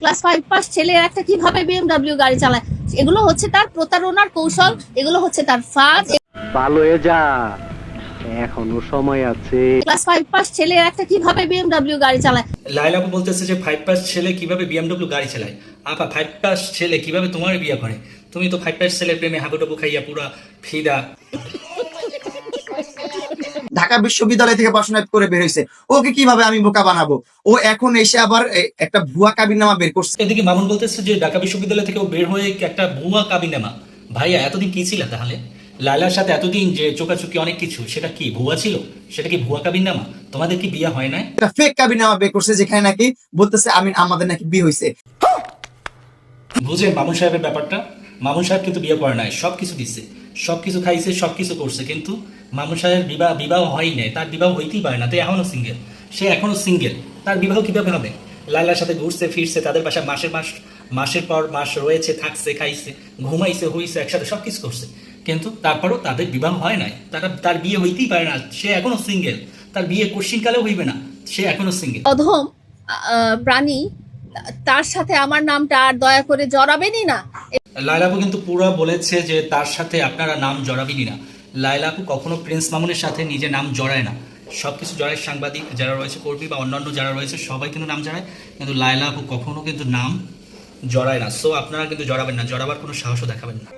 Class 5 pass ছেলে একটা কিভাবে বিএমডব্লিউ গাড়ি চালায়, এগুলো হচ্ছে তার প্রতারণার কৌশল, এগুলো হচ্ছে তার ফাঁদ। ভালো হয়ে যা, এখনো সময় আছে। ক্লাস 5 পাস ছেলে একটা কিভাবে বিএমডব্লিউ গাড়ি চালায়। লাইলা আপু বলতেছে যে 5 পাস ছেলে কিভাবে বিএমডব্লিউ গাড়ি চালায়। আপা 5 পাস ছেলে কিভাবে তোমার বিয়ে করে? তুমি তো 5 পাস ছেলের প্রেমে হাবুডুবু খাইয়া পুরা ফিদা। ঢাকা বিশ্ববিদ্যালয় থেকে পড়াশোনা করে বের হয়েছে, ওকে কিভাবে আমি বোকা বানাবো? ও এখন এসে আবার একটা ভুয়া কাবিননামা বের করছে। এদিকে মামুন বলতেছে যে ঢাকা বিশ্ববিদ্যালয় থেকে বের হয়ে একটা ভুয়া কাবিনেমা। ভাইয়া এতদিন কি ছিল তাহলে? লাইলার সাথে এতদিন যে চোকাচুকি অনেক কিছু, সেটা কি ভুয়া ছিল? সেটা কি ভুয়া কাবিননামা? তোমাদের কি বিয়ে হয় নাই? একটা ফেক কাবিননামা বের করছে, যেখানে নাকি বলতেছে আমাদের নাকি বিয়ে হয়েছে। বুঝেন মামুন সাহেবের ব্যাপারটা? মামুন সাহেব কিন্তু বিয়ে করে নাই, সবকিছু দিচ্ছে, সবকিছু খাইছে, সবকিছু করছে, কিন্তু মামুন সাহেবের বিবাহ হয়ই নাই, তার বিবাহ হইতেই পারে না। তো এখনো সিঙ্গেল, সে এখনো সিঙ্গেল, তার বিবাহ কিভাবে হবে? লাইলার সাথে ঘুরছে ফিরছে, তাদের বাসায় মাসের পর মাস রয়েছে, থাকছে, খাইছে, ঘুমাইছে, হইছে, একসাথে সবকিছু করছে, কিন্তু তারপরও তাদের বিবাহ হয় নাই, তার বিয়ে হইতেই পারে না, সে এখনো সিঙ্গেল, তার বিয়ে কোশ্চিনকালেও হইবে না, সে এখনো সিঙ্গেল। অধম প্রাণী, তার সাথে আমার নামটা আর দয়া করে জড়াবেনই না। লাইলা আপু কিন্তু পুরো বলেছে যে তার সাথে আপনারা নাম জড়াবেনই না। লাইলা আপু কখনো প্রিন্স মামুনের সাথে নিজে নাম জড়ায় না, সবকিছু জড়ায় সাংবাদিক যারা রয়েছে, কর্মী বা অন্যান্য যারা রয়েছে সবাই কিন্তু নাম জড়ায়, কিন্তু লাইলা আপু কখনো কিন্তু নাম জড়ায় না। সো আপনারা কিন্তু জড়াবেন না, জড়াবার কোনো সাহসও দেখাবেন না।